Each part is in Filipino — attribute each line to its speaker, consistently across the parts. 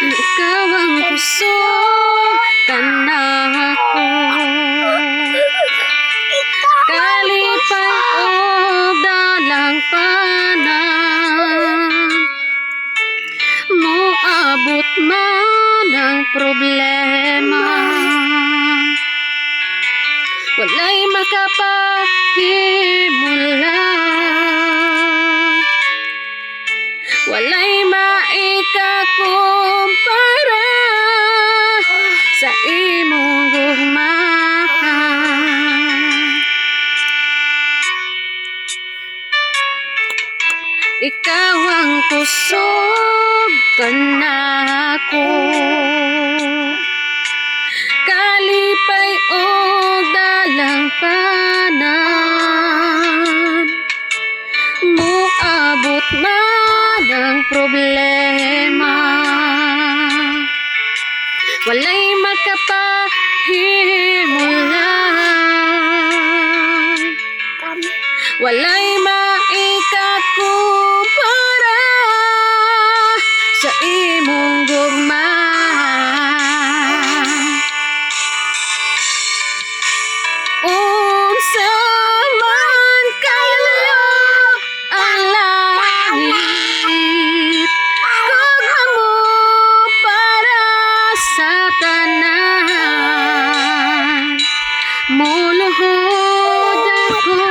Speaker 1: Ikaw ang kusog kanako, kalipay o dalang panan, moabot man ang problema, walay makapahimula, walay maikakumpara sa imong gugmahan. Ikaw ang kusog kanako, kalipay o dalang panan, moabot man ang problema, walay makapahimulan, walay maikakumpara sa imong gugmahan. Unsa man kalayo ang langit, gugma mo para sa tanan, muluhod ako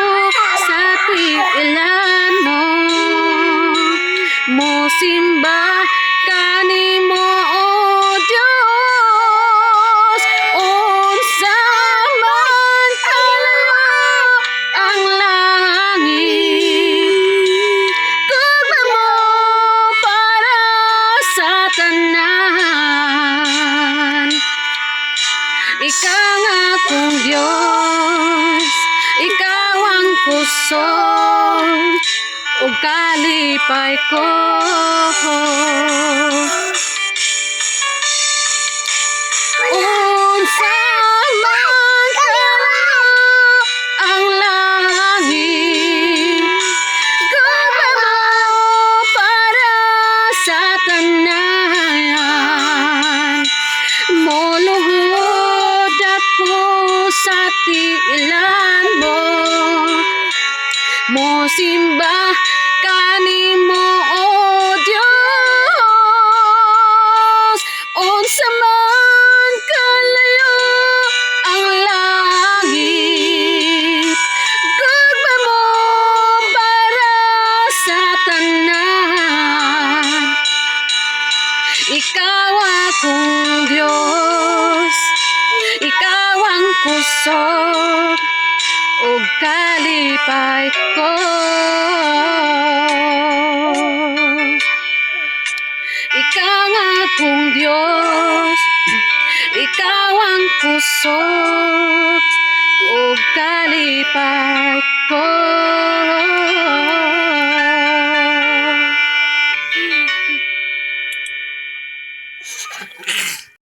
Speaker 1: sa tiilan mo, mosimba kanimo o Dios. Unsa man kalayo ang langit, gugma mo para sa tanan. Ikaw ang akong Diyos, ikaw ang kusog ug kalipay ko. Unsa man kalayo ang langit, gugma mo para sa tanan, moluhod ako sa tiilan mo, mosimba kanimo o Dios. Unsa man kalayo ang langit, gugma mo para sa tanan. Ikaw akong Diyos, ikaw ang kusog ug kalipay ko. Ikaw akong Diyos, ikaw ang kusog ug kalipay ko.